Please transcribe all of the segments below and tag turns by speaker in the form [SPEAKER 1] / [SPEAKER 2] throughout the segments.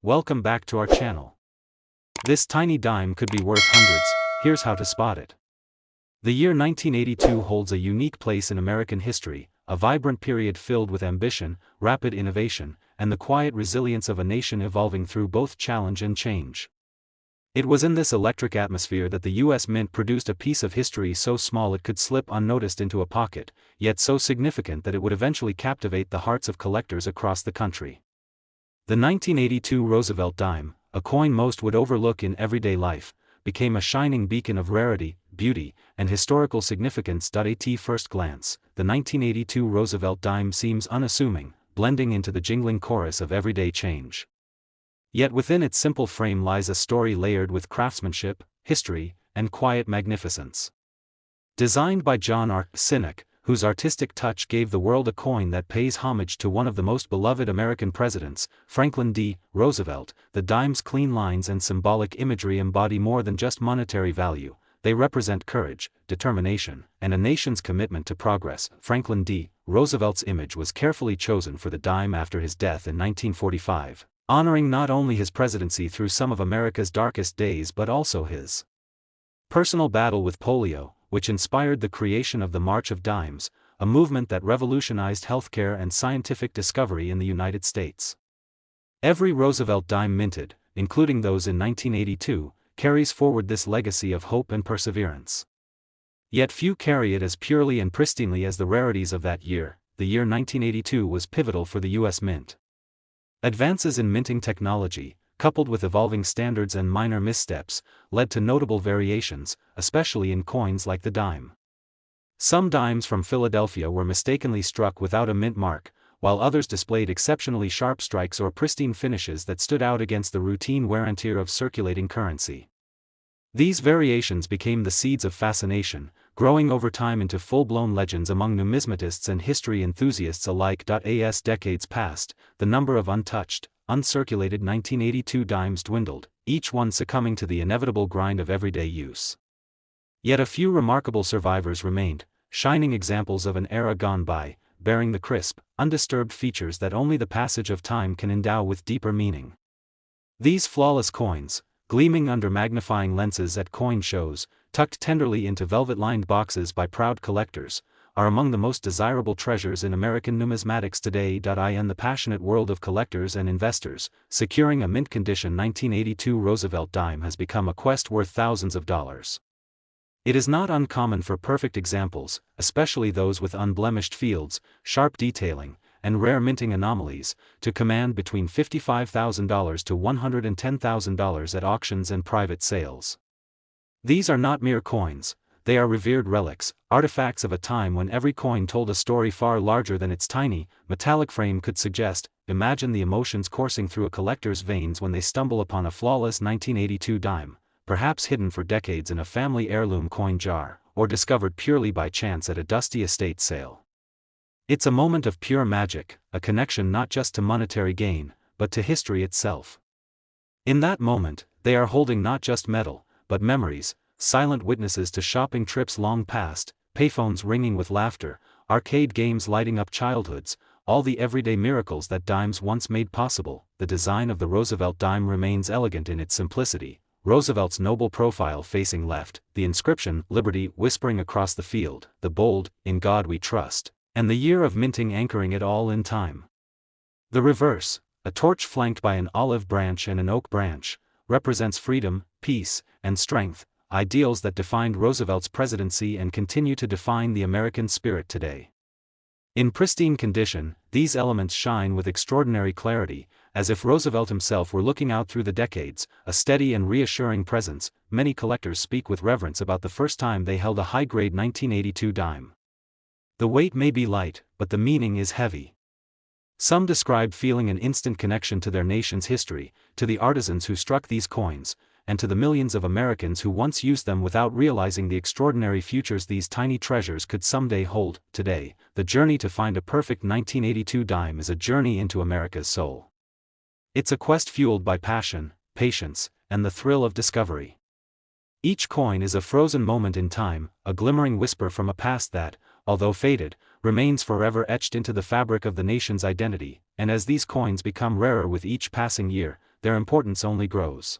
[SPEAKER 1] Welcome back to our channel. This tiny dime could be worth hundreds. Here's how to spot it. The year 1982 holds a unique place in American history, a vibrant period filled with ambition, rapid innovation, and the quiet resilience of a nation evolving through both challenge and change. It was in this electric atmosphere that the U.S. Mint produced a piece of history so small it could slip unnoticed into a pocket, yet so significant that it would eventually captivate the hearts of collectors across the country. The 1982 Roosevelt dime, a coin most would overlook in everyday life, became a shining beacon of rarity, beauty, and historical significance. At first glance, the 1982 Roosevelt dime seems unassuming, blending into the jingling chorus of everyday change. Yet within its simple frame lies a story layered with craftsmanship, history, and quiet magnificence. Designed by John R. Sinek, whose artistic touch gave the world a coin that pays homage to one of the most beloved American presidents, Franklin D. Roosevelt, the dime's clean lines and symbolic imagery embody more than just monetary value. They represent courage, determination, and a nation's commitment to progress. Franklin D. Roosevelt's image was carefully chosen for the dime after his death in 1945, honoring not only his presidency through some of America's darkest days but also his personal battle with polio, which inspired the creation of the March of Dimes, a movement that revolutionized healthcare and scientific discovery in the United States. Every Roosevelt dime minted, including those in 1982, carries forward this legacy of hope and perseverance. Yet few carry it as purely and pristinely as the rarities of that year. The year 1982 was pivotal for the U.S. Mint. Advances in minting technology, coupled with evolving standards and minor missteps, led to notable variations, especially in coins like the dime. Some dimes from Philadelphia were mistakenly struck without a mint mark, while others displayed exceptionally sharp strikes or pristine finishes that stood out against the routine wear and tear of circulating currency. These variations became the seeds of fascination, growing over time into full-blown legends among numismatists and history enthusiasts alike. As decades passed, the number of untouched, uncirculated 1982 dimes dwindled, each one succumbing to the inevitable grind of everyday use. Yet a few remarkable survivors remained, shining examples of an era gone by, bearing the crisp, undisturbed features that only the passage of time can endow with deeper meaning. These flawless coins, gleaming under magnifying lenses at coin shows, tucked tenderly into velvet-lined boxes by proud collectors, are among the most desirable treasures in American numismatics today. In the passionate world of collectors and investors, securing a mint-condition 1982 Roosevelt dime has become a quest worth thousands of dollars. It is not uncommon for perfect examples, especially those with unblemished fields, sharp detailing, and rare minting anomalies, to command between $55,000 to $110,000 at auctions and private sales. These are not mere coins. They are revered relics, artifacts of a time when every coin told a story far larger than its tiny, metallic frame could suggest. Imagine the emotions coursing through a collector's veins when they stumble upon a flawless 1982 dime, perhaps hidden for decades in a family heirloom coin jar, or discovered purely by chance at a dusty estate sale. It's a moment of pure magic, a connection not just to monetary gain, but to history itself. In that moment, they are holding not just metal, but memories, silent witnesses to shopping trips long past, payphones ringing with laughter, arcade games lighting up childhoods, all the everyday miracles that dimes once made possible. The design of the Roosevelt dime remains elegant in its simplicity. Roosevelt's noble profile facing left, the inscription, Liberty, whispering across the field, the bold, In God We Trust, and the year of minting anchoring it all in time. The reverse, a torch flanked by an olive branch and an oak branch, represents freedom, peace, and strength, ideals that defined Roosevelt's presidency and continue to define the American spirit today. In pristine condition, these elements shine with extraordinary clarity, as if Roosevelt himself were looking out through the decades, a steady and reassuring presence. Many collectors speak with reverence about the first time they held a high-grade 1982 dime. The weight may be light, but the meaning is heavy. Some describe feeling an instant connection to their nation's history, to the artisans who struck these coins, and to the millions of Americans who once used them without realizing the extraordinary futures these tiny treasures could someday hold. Today, the journey to find a perfect 1982 dime is a journey into America's soul. It's a quest fueled by passion, patience, and the thrill of discovery. Each coin is a frozen moment in time, a glimmering whisper from a past that, although faded, remains forever etched into the fabric of the nation's identity. And as these coins become rarer with each passing year, their importance only grows.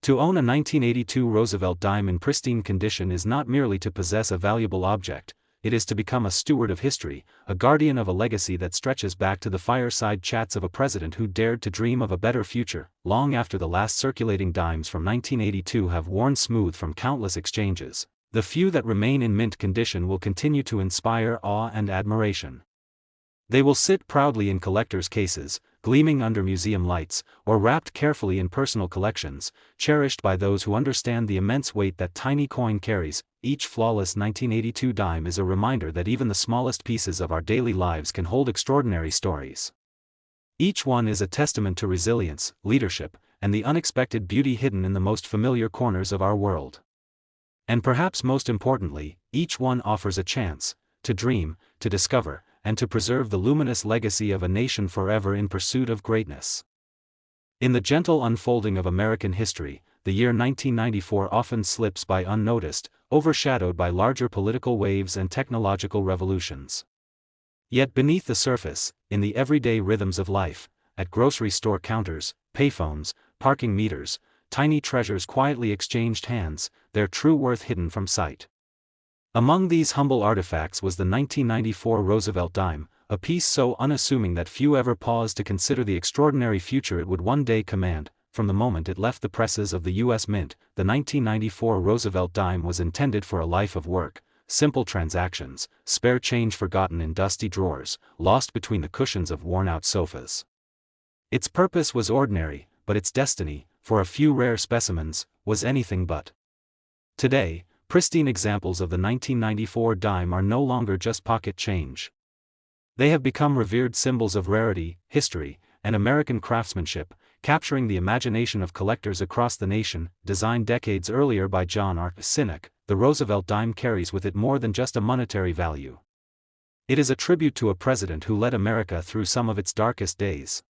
[SPEAKER 1] To own a 1982 Roosevelt dime in pristine condition is not merely to possess a valuable object, it is to become a steward of history, a guardian of a legacy that stretches back to the fireside chats of a president who dared to dream of a better future, long after the last circulating dimes from 1982 have worn smooth from countless exchanges. The few that remain in mint condition will continue to inspire awe and admiration. They will sit proudly in collectors' cases, gleaming under museum lights, or wrapped carefully in personal collections, cherished by those who understand the immense weight that tiny coin carries. Each flawless 1982 dime is a reminder that even the smallest pieces of our daily lives can hold extraordinary stories. Each one is a testament to resilience, leadership, and the unexpected beauty hidden in the most familiar corners of our world. And perhaps most importantly, each one offers a chance to dream, to discover, and to preserve the luminous legacy of a nation forever in pursuit of greatness. In the gentle unfolding of American history, the year 1994 often slips by unnoticed, overshadowed by larger political waves and technological revolutions. Yet beneath the surface, in the everyday rhythms of life, at grocery store counters, payphones, parking meters, tiny treasures quietly exchanged hands, their true worth hidden from sight. Among these humble artifacts was the 1994 Roosevelt dime, a piece so unassuming that few ever paused to consider the extraordinary future it would one day command. From the moment it left the presses of the U.S. Mint, the 1994 Roosevelt dime was intended for a life of work, simple transactions, spare change forgotten in dusty drawers, lost between the cushions of worn-out sofas. Its purpose was ordinary, but its destiny, for a few rare specimens, was anything but. Today, pristine examples of the 1994 dime are no longer just pocket change. They have become revered symbols of rarity, history, and American craftsmanship, capturing the imagination of collectors across the nation. Designed decades earlier by John R. Sinek, the Roosevelt dime carries with it more than just a monetary value. It is a tribute to a president who led America through some of its darkest days.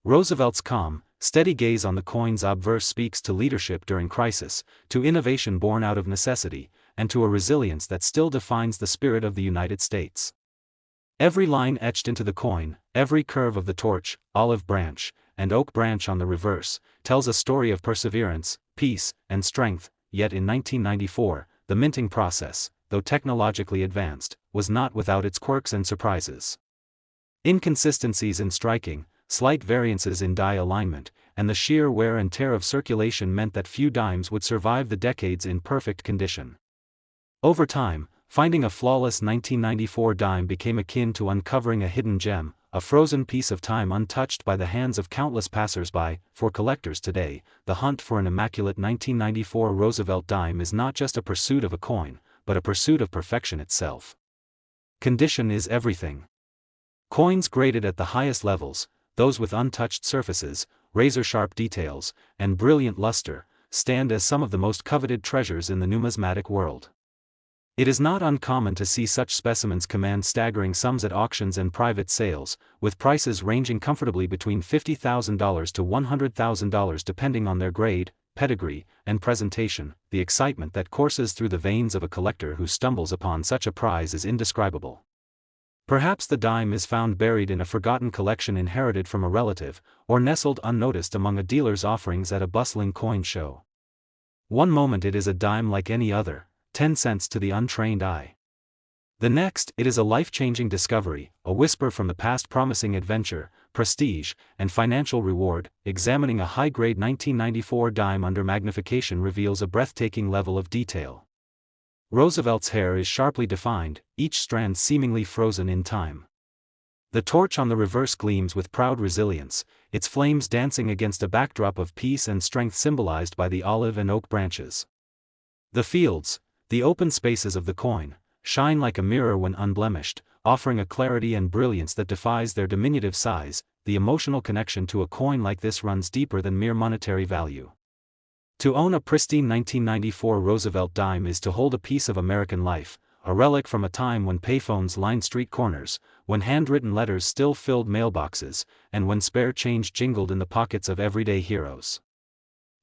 [SPEAKER 1] Roosevelt's calm, steady gaze on the coin's obverse speaks to leadership during crisis, to innovation born out of necessity, and to a resilience that still defines the spirit of the United States. Every line etched into the coin, every curve of the torch, olive branch, and oak branch on the reverse, tells a story of perseverance, peace, and strength. Yet in 1994, the minting process, though technologically advanced, was not without its quirks and surprises. Inconsistencies in striking, slight variances in die alignment, and the sheer wear and tear of circulation meant that few dimes would survive the decades in perfect condition. Over time, finding a flawless 1994 dime became akin to uncovering a hidden gem, a frozen piece of time untouched by the hands of countless passers-by. For collectors today, the hunt for an immaculate 1994 Roosevelt dime is not just a pursuit of a coin, but a pursuit of perfection itself. Condition is everything. Coins graded at the highest levels, those with untouched surfaces, razor-sharp details, and brilliant luster, stand as some of the most coveted treasures in the numismatic world. It is not uncommon to see such specimens command staggering sums at auctions and private sales, with prices ranging comfortably between $50,000 to $100,000 depending on their grade, pedigree, and presentation. The excitement that courses through the veins of a collector who stumbles upon such a prize is indescribable. Perhaps the dime is found buried in a forgotten collection inherited from a relative, or nestled unnoticed among a dealer's offerings at a bustling coin show. One moment it is a dime like any other, 10 cents to the untrained eye. The next, it is a life-changing discovery, a whisper from the past promising adventure, prestige, and financial reward. Examining a high-grade 1994 dime under magnification reveals a breathtaking level of detail. Roosevelt's hair is sharply defined, each strand seemingly frozen in time. The torch on the reverse gleams with proud resilience, its flames dancing against a backdrop of peace and strength symbolized by the olive and oak branches. The fields, the open spaces of the coin, shine like a mirror when unblemished, offering a clarity and brilliance that defies their diminutive size. The emotional connection to a coin like this runs deeper than mere monetary value. To own a pristine 1994 Roosevelt dime is to hold a piece of American life, a relic from a time when payphones lined street corners, when handwritten letters still filled mailboxes, and when spare change jingled in the pockets of everyday heroes.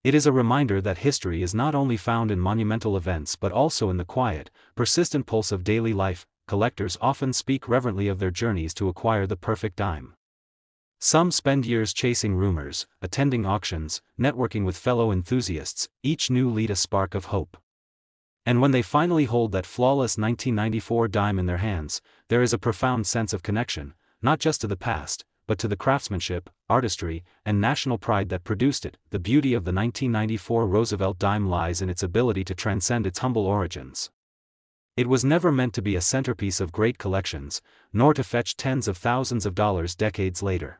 [SPEAKER 1] It is a reminder that history is not only found in monumental events but also in the quiet, persistent pulse of daily life. Collectors often speak reverently of their journeys to acquire the perfect dime. Some spend years chasing rumors, attending auctions, networking with fellow enthusiasts, each new lead a spark of hope. And when they finally hold that flawless 1994 dime in their hands, there is a profound sense of connection, not just to the past, but to the craftsmanship, artistry, and national pride that produced it. The beauty of the 1994 Roosevelt dime lies in its ability to transcend its humble origins. It was never meant to be a centerpiece of great collections, nor to fetch tens of thousands of dollars decades later.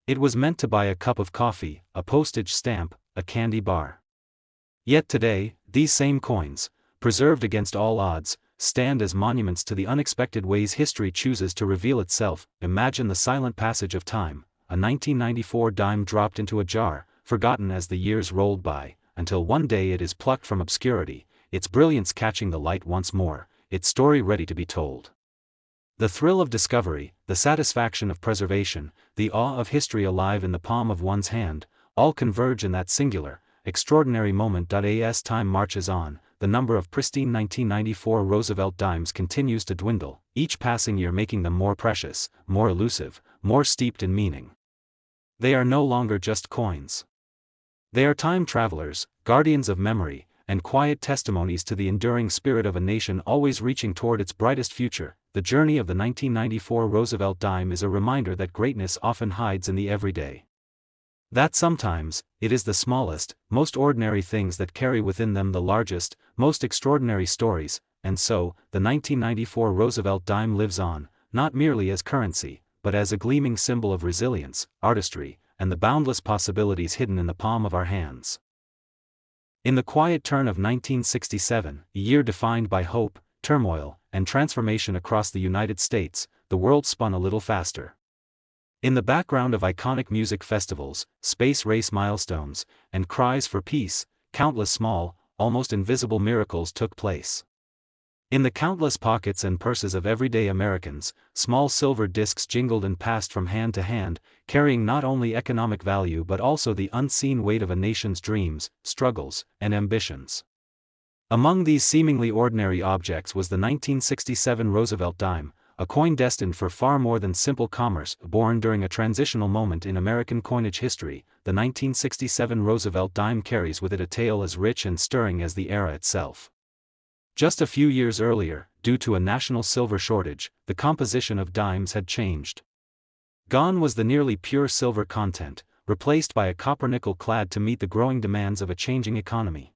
[SPEAKER 1] It was meant to buy a cup of coffee, a postage stamp, a candy bar. Yet today, these same coins, preserved against all odds, stand as monuments to the unexpected ways history chooses to reveal itself. Imagine the silent passage of time, a 1994 dime dropped into a jar, forgotten as the years rolled by, until one day it is plucked from obscurity, its brilliance catching the light once more, its story ready to be told. The thrill of discovery, the satisfaction of preservation, the awe of history alive in the palm of one's hand, all converge in that singular, extraordinary moment. As time marches on, the number of pristine 1994 Roosevelt dimes continues to dwindle, each passing year making them more precious, more elusive, more steeped in meaning. They are no longer just coins. They are time travelers, guardians of memory, and quiet testimonies to the enduring spirit of a nation always reaching toward its brightest future. The journey of the 1994 Roosevelt dime is a reminder that greatness often hides in the everyday. That sometimes, it is the smallest, most ordinary things that carry within them the largest, most extraordinary stories, and so, the 1994 Roosevelt dime lives on, not merely as currency, but as a gleaming symbol of resilience, artistry, and the boundless possibilities hidden in the palm of our hands. In the quiet turn of 1967, a year defined by hope, turmoil, and transformation across the United States, the world spun a little faster. In the background of iconic music festivals, space race milestones, and cries for peace, countless small, almost invisible miracles took place. In the countless pockets and purses of everyday Americans, small silver discs jingled and passed from hand to hand, carrying not only economic value but also the unseen weight of a nation's dreams, struggles, and ambitions. Among these seemingly ordinary objects was the 1967 Roosevelt dime, a coin destined for far more than simple commerce. Born during a transitional moment in American coinage history, the 1967 Roosevelt dime carries with it a tale as rich and stirring as the era itself. Just a few years earlier, due to a national silver shortage, the composition of dimes had changed. Gone was the nearly pure silver content, replaced by a copper-nickel clad to meet the growing demands of a changing economy.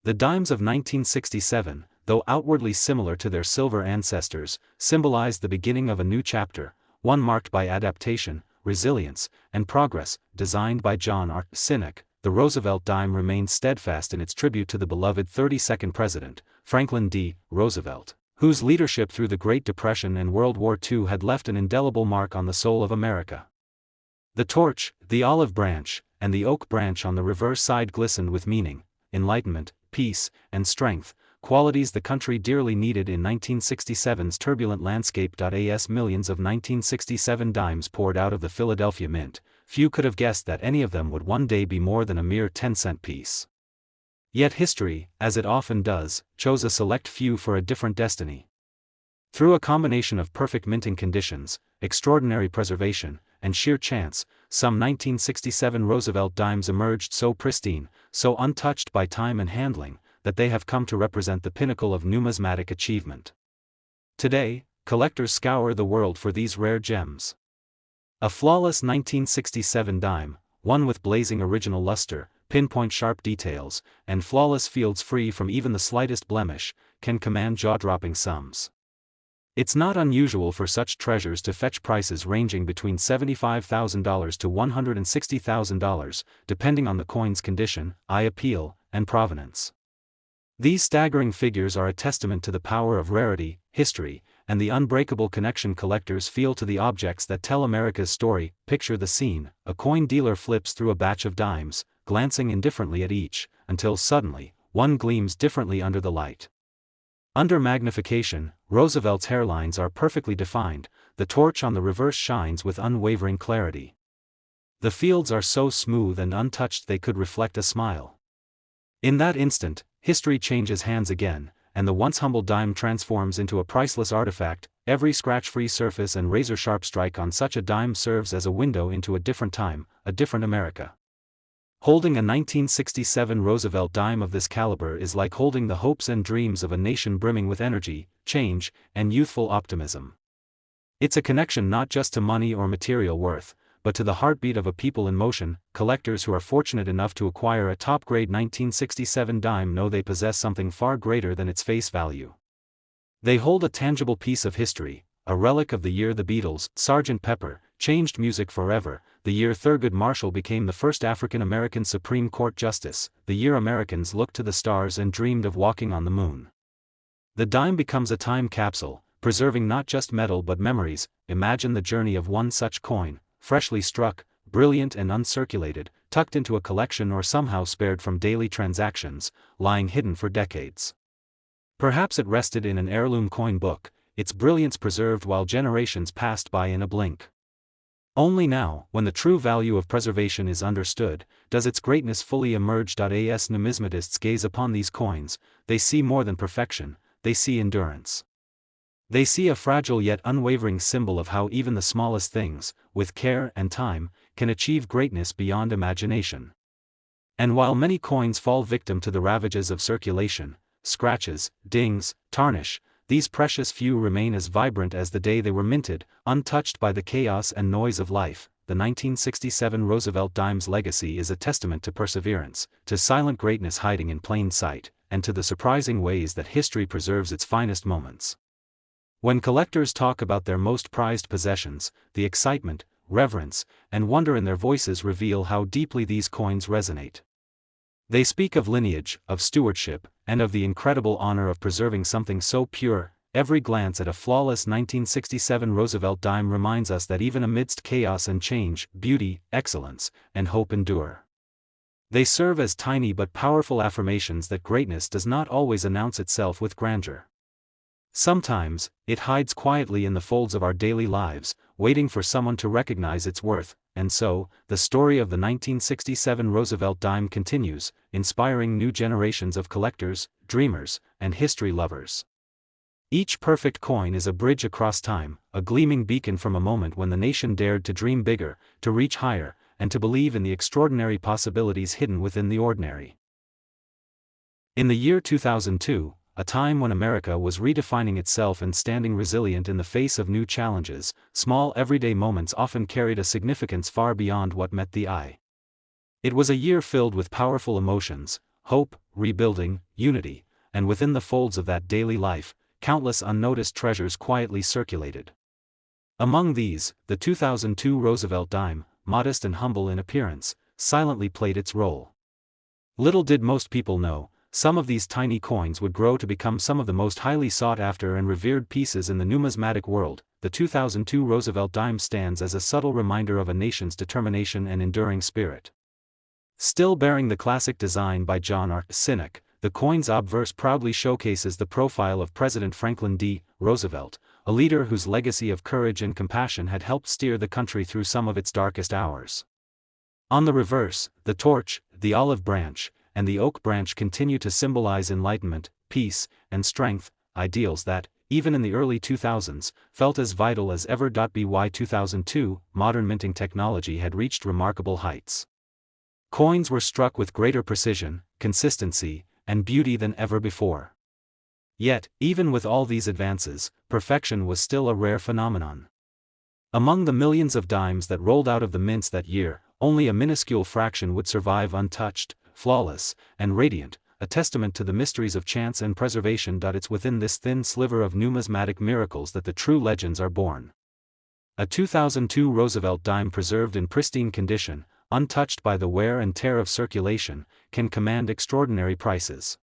[SPEAKER 1] The dimes of 1967, though outwardly similar to their silver ancestors, symbolized the beginning of a new chapter, one marked by adaptation, resilience, and progress. Designed by John R. Sinek, the Roosevelt dime remained steadfast in its tribute to the beloved 32nd president, Franklin D. Roosevelt, whose leadership through the Great Depression and World War II had left an indelible mark on the soul of America. The torch, the olive branch, and the oak branch on the reverse side glistened with meaning, enlightenment, peace, and strength, qualities the country dearly needed in 1967's turbulent landscape. As millions of 1967 dimes poured out of the Philadelphia Mint, few could have guessed that any of them would one day be more than a mere 10-cent piece. Yet history, as it often does, chose a select few for a different destiny. Through a combination of perfect minting conditions, extraordinary preservation, and sheer chance, some 1967 Roosevelt dimes emerged so pristine, so untouched by time and handling, that they have come to represent the pinnacle of numismatic achievement. Today, collectors scour the world for these rare gems. A flawless 1967 dime, one with blazing original luster, pinpoint sharp details, and flawless fields free from even the slightest blemish, can command jaw-dropping sums. It's not unusual for such treasures to fetch prices ranging between $75,000 to $160,000, depending on the coin's condition, eye appeal, and provenance. These staggering figures are a testament to the power of rarity, history, and the unbreakable connection collectors feel to the objects that tell America's story. Picture the scene: a coin dealer flips through a batch of dimes, glancing indifferently at each, until suddenly, one gleams differently under the light. Under magnification, Roosevelt's hairlines are perfectly defined, the torch on the reverse shines with unwavering clarity. The fields are so smooth and untouched they could reflect a smile. In that instant, history changes hands again, and the once humble dime transforms into a priceless artifact. Every scratch-free surface and razor-sharp strike on such a dime serves as a window into a different time, a different America. Holding a 1967 Roosevelt dime of this caliber is like holding the hopes and dreams of a nation brimming with energy, change, and youthful optimism. It's a connection not just to money or material worth, but to the heartbeat of a people in motion. Collectors who are fortunate enough to acquire a top-grade 1967 dime know they possess something far greater than its face value. They hold a tangible piece of history, a relic of the year the Beatles, Sgt. Pepper, changed music forever, the year Thurgood Marshall became the first African-American Supreme Court Justice, the year Americans looked to the stars and dreamed of walking on the moon. The dime becomes a time capsule, preserving not just metal but memories. Imagine the journey of one such coin, freshly struck, brilliant and uncirculated, tucked into a collection or somehow spared from daily transactions, lying hidden for decades. Perhaps it rested in an heirloom coin book, its brilliance preserved while generations passed by in a blink. Only now, when the true value of preservation is understood, does its greatness fully emerge. As numismatists gaze upon these coins, they see more than perfection, they see endurance. They see a fragile yet unwavering symbol of how even the smallest things, with care and time, can achieve greatness beyond imagination. And while many coins fall victim to the ravages of circulation, scratches, dings, tarnish, these precious few remain as vibrant as the day they were minted, untouched by the chaos and noise of life. The 1967 Roosevelt dime's legacy is a testament to perseverance, to silent greatness hiding in plain sight, and to the surprising ways that history preserves its finest moments. When collectors talk about their most prized possessions, the excitement, reverence, and wonder in their voices reveal how deeply these coins resonate. They speak of lineage, of stewardship, and of the incredible honor of preserving something so pure. Every glance at a flawless 1967 Roosevelt dime reminds us that even amidst chaos and change, beauty, excellence, and hope endure. They serve as tiny but powerful affirmations that greatness does not always announce itself with grandeur. Sometimes, it hides quietly in the folds of our daily lives, waiting for someone to recognize its worth. And so, the story of the 1967 Roosevelt dime continues, inspiring new generations of collectors, dreamers, and history lovers. Each perfect coin is a bridge across time, a gleaming beacon from a moment when the nation dared to dream bigger, to reach higher, and to believe in the extraordinary possibilities hidden within the ordinary. In the year 2002, a time when America was redefining itself and standing resilient in the face of new challenges, small everyday moments often carried a significance far beyond what met the eye. It was a year filled with powerful emotions, hope, rebuilding, unity, and within the folds of that daily life, countless unnoticed treasures quietly circulated. Among these, the 2002 Roosevelt dime, modest and humble in appearance, silently played its role. Little did most people know, some of these tiny coins would grow to become some of the most highly sought after and revered pieces in the numismatic world. The 2002 Roosevelt dime stands as a subtle reminder of a nation's determination and enduring spirit. Still bearing the classic design by John R. Sinek, the coin's obverse proudly showcases the profile of President Franklin D. Roosevelt, a leader whose legacy of courage and compassion had helped steer the country through some of its darkest hours. On the reverse, the torch, the olive branch, and the oak branch continue to symbolize enlightenment, peace, and strength, ideals that, even in the early 2000s, felt as vital as ever. By 2002, modern minting technology had reached remarkable heights. Coins were struck with greater precision, consistency, and beauty than ever before. Yet, even with all these advances, perfection was still a rare phenomenon. Among the millions of dimes that rolled out of the mints that year, only a minuscule fraction would survive untouched, flawless, and radiant, a testament to the mysteries of chance and preservation. It's within this thin sliver of numismatic miracles that the true legends are born. A 2002 Roosevelt dime preserved in pristine condition, untouched by the wear and tear of circulation, can command extraordinary prices.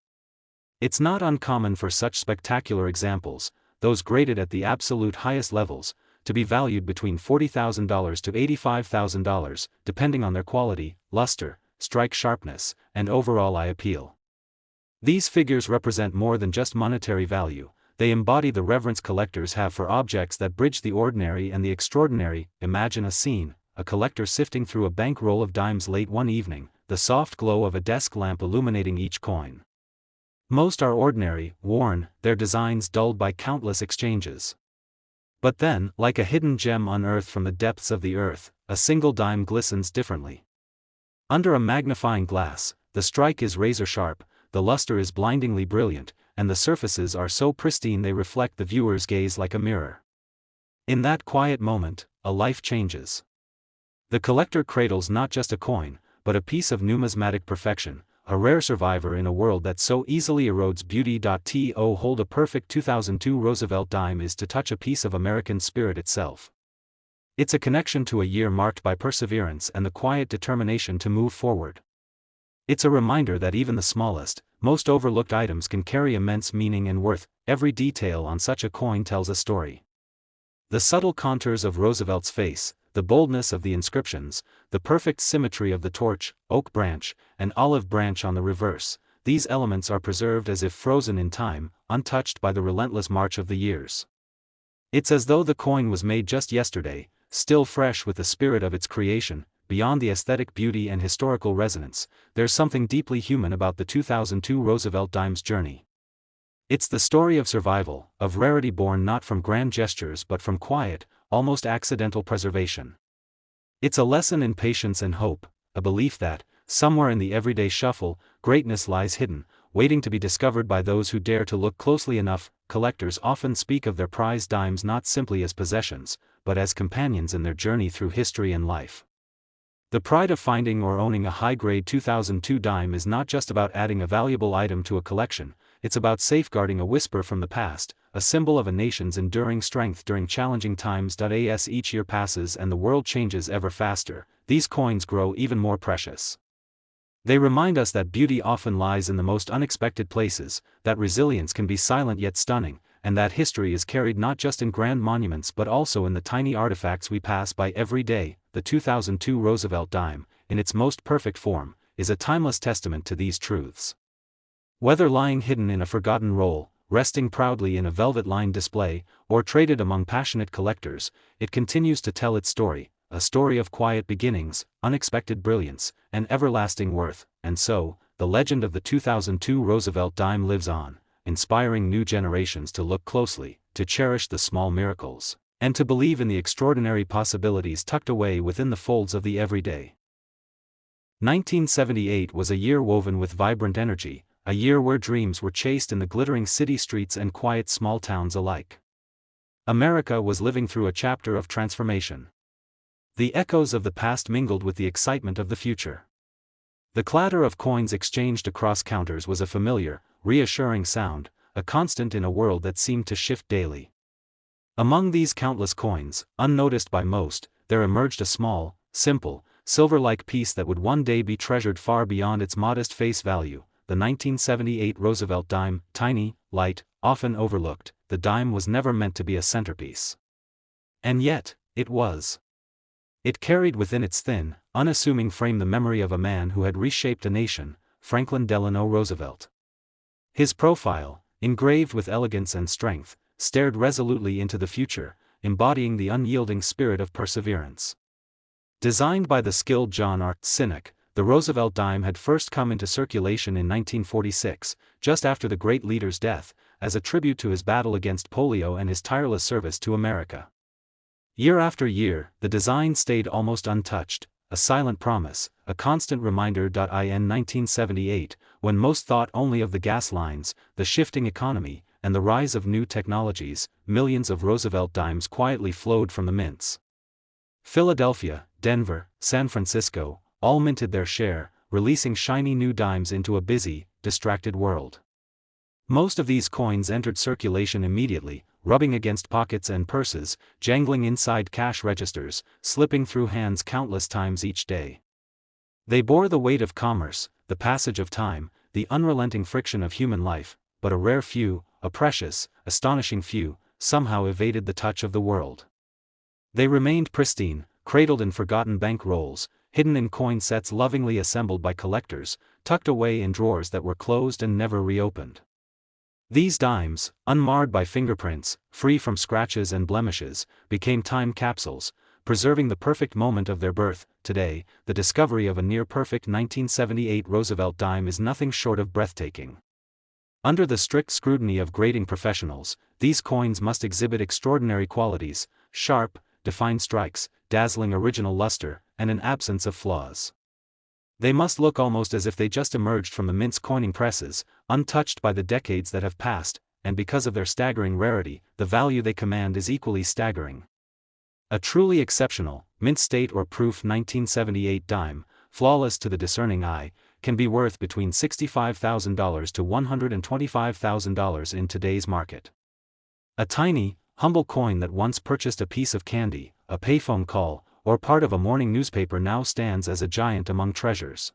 [SPEAKER 1] It's not uncommon for such spectacular examples, those graded at the absolute highest levels, to be valued between $40,000 to $85,000, depending on their quality, luster, strike sharpness, and overall eye appeal. These figures represent more than just monetary value, they embody the reverence collectors have for objects that bridge the ordinary and the extraordinary. Imagine a scene, a collector sifting through a bankroll of dimes late one evening, the soft glow of a desk lamp illuminating each coin. Most are ordinary, worn, their designs dulled by countless exchanges. But then, like a hidden gem unearthed from the depths of the earth, a single dime glistens differently. Under a magnifying glass, the strike is razor-sharp, the luster is blindingly brilliant, and the surfaces are so pristine they reflect the viewer's gaze like a mirror. In that quiet moment, a life changes. The collector cradles not just a coin, but a piece of numismatic perfection, a rare survivor in a world that so easily erodes beauty. To hold a perfect 2002 Roosevelt dime is to touch a piece of American spirit itself. It's a connection to a year marked by perseverance and the quiet determination to move forward. It's a reminder that even the smallest, most overlooked items can carry immense meaning and worth. Every detail on such a coin tells a story. The subtle contours of Roosevelt's face, the boldness of the inscriptions, the perfect symmetry of the torch, oak branch, and olive branch on the reverse, these elements are preserved as if frozen in time, untouched by the relentless march of the years. It's as though the coin was made just yesterday, still fresh with the spirit of its creation. Beyond the aesthetic beauty and historical resonance, there's something deeply human about the 2002 Roosevelt dime's journey. It's the story of survival, of rarity born not from grand gestures but from quiet, almost accidental preservation. It's a lesson in patience and hope, a belief that, somewhere in the everyday shuffle, greatness lies hidden, waiting to be discovered by those who dare to look closely enough. Collectors often speak of their prized dimes not simply as possessions, but as companions in their journey through history and life. The pride of finding or owning a high-grade 2002 dime is not just about adding a valuable item to a collection, it's about safeguarding a whisper from the past, a symbol of a nation's enduring strength during challenging times. As each year passes and the world changes ever faster, these coins grow even more precious. They remind us that beauty often lies in the most unexpected places, that resilience can be silent yet stunning, and that history is carried not just in grand monuments but also in the tiny artifacts we pass by every day. The 2002 Roosevelt dime, in its most perfect form, is a timeless testament to these truths. Whether lying hidden in a forgotten roll, resting proudly in a velvet-lined display, or traded among passionate collectors, it continues to tell its story, a story of quiet beginnings, unexpected brilliance, and everlasting worth. And so, the legend of the 2002 Roosevelt dime lives on, inspiring new generations to look closely, to cherish the small miracles, and to believe in the extraordinary possibilities tucked away within the folds of the everyday. 1978 was a year woven with vibrant energy, a year where dreams were chased in the glittering city streets and quiet small towns alike. America was living through a chapter of transformation. The echoes of the past mingled with the excitement of the future. The clatter of coins exchanged across counters was a familiar, reassuring sound, a constant in a world that seemed to shift daily. Among these countless coins, unnoticed by most, there emerged a small, simple, silver-like piece that would one day be treasured far beyond its modest face value. The 1978 Roosevelt dime, tiny, light, often overlooked, the dime was never meant to be a centerpiece. And yet, it was. It carried within its thin, unassuming frame the memory of a man who had reshaped a nation, Franklin Delano Roosevelt. His profile, engraved with elegance and strength, stared resolutely into the future, embodying the unyielding spirit of perseverance. Designed by the skilled John R. Sinek, the Roosevelt dime had first come into circulation in 1946, just after the great leader's death, as a tribute to his battle against polio and his tireless service to America. Year after year, the design stayed almost untouched, a silent promise, a constant reminder. In 1978, when most thought only of the gas lines, the shifting economy, and the rise of new technologies, millions of Roosevelt dimes quietly flowed from the mints. Philadelphia, Denver, San Francisco, all minted their share, releasing shiny new dimes into a busy, distracted world. Most of these coins entered circulation immediately, rubbing against pockets and purses, jangling inside cash registers, slipping through hands countless times each day. They bore the weight of commerce, the passage of time, the unrelenting friction of human life, but a rare few, a precious, astonishing few, somehow evaded the touch of the world. They remained pristine, cradled in forgotten bank rolls, hidden in coin sets lovingly assembled by collectors, tucked away in drawers that were closed and never reopened. These dimes, unmarred by fingerprints, free from scratches and blemishes, became time capsules, preserving the perfect moment of their birth. Today, the discovery of a near-perfect 1978 Roosevelt dime is nothing short of breathtaking. Under the strict scrutiny of grading professionals, these coins must exhibit extraordinary qualities: sharp, defined strikes, dazzling original luster, and an absence of flaws. They must look almost as if they just emerged from the mint's coining presses, untouched by the decades that have passed, and because of their staggering rarity, the value they command is equally staggering. A truly exceptional, mint state or proof 1978 dime, flawless to the discerning eye, can be worth between $65,000 to $125,000 in today's market. A tiny, humble coin that once purchased a piece of candy, a payphone call, or part of a morning newspaper now stands as a giant among treasures.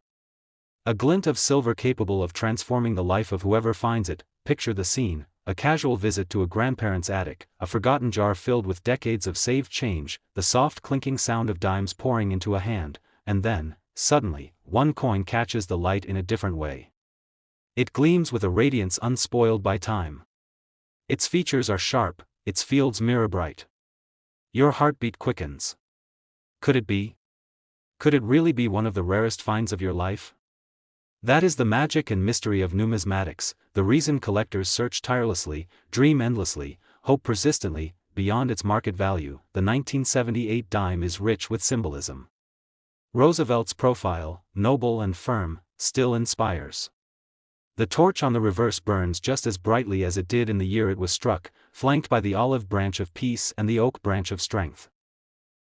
[SPEAKER 1] A glint of silver capable of transforming the life of whoever finds it. Picture the scene: a casual visit to a grandparent's attic, a forgotten jar filled with decades of saved change, the soft clinking sound of dimes pouring into a hand, and then, suddenly, one coin catches the light in a different way. It gleams with a radiance unspoiled by time. Its features are sharp, its fields mirror bright. Your heartbeat quickens. Could it be? Could it really be one of the rarest finds of your life? That is the magic and mystery of numismatics, the reason collectors search tirelessly, dream endlessly, hope persistently. Beyond its market value, the 1978 dime is rich with symbolism. Roosevelt's profile, noble and firm, still inspires. The torch on the reverse burns just as brightly as it did in the year it was struck, flanked by the olive branch of peace and the oak branch of strength.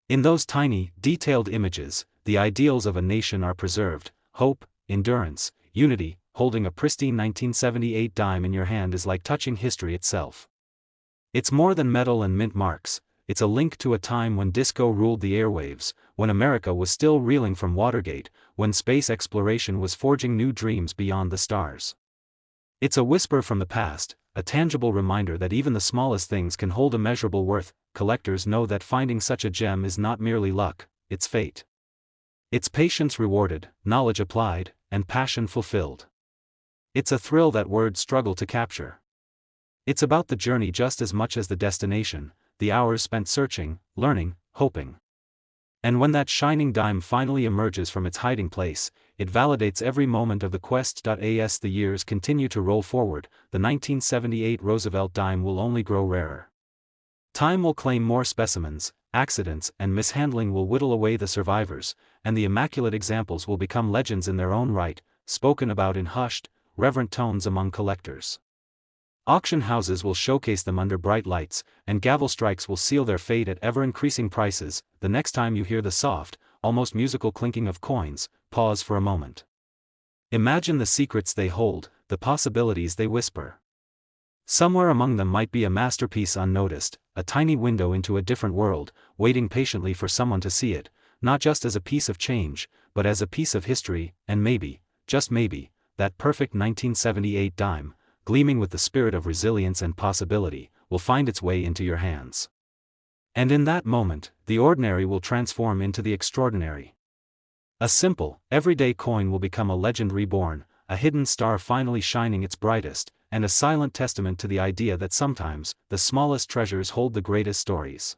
[SPEAKER 1] In those tiny, detailed images, the ideals of a nation are preserved: hope, endurance, unity. Holding a pristine 1978 dime in your hand is like touching history itself. It's more than metal and mint marks, it's a link to a time when disco ruled the airwaves, when America was still reeling from Watergate, when space exploration was forging new dreams beyond the stars. It's a whisper from the past, a tangible reminder that even the smallest things can hold immeasurable worth. Collectors know that finding such a gem is not merely luck, it's fate. It's patience rewarded, knowledge applied, and passion fulfilled. It's a thrill that words struggle to capture. It's about the journey just as much as the destination, the hours spent searching, learning, hoping. And when that shining dime finally emerges from its hiding place, it validates every moment of the quest. As the years continue to roll forward, the 1978 Roosevelt dime will only grow rarer. Time will claim more specimens, accidents and mishandling will whittle away the survivors, and the immaculate examples will become legends in their own right, spoken about in hushed, reverent tones among collectors. Auction houses will showcase them under bright lights, and gavel strikes will seal their fate at ever-increasing prices. The next time you hear the soft, almost musical clinking of coins, pause for a moment. Imagine the secrets they hold, the possibilities they whisper. Somewhere among them might be a masterpiece unnoticed, a tiny window into a different world, waiting patiently for someone to see it, not just as a piece of change, but as a piece of history. And maybe, just maybe, that perfect 1978 dime, gleaming with the spirit of resilience and possibility, will find its way into your hands. And in that moment, the ordinary will transform into the extraordinary. A simple, everyday coin will become a legend reborn, a hidden star finally shining its brightest, and a silent testament to the idea that sometimes, the smallest treasures hold the greatest stories.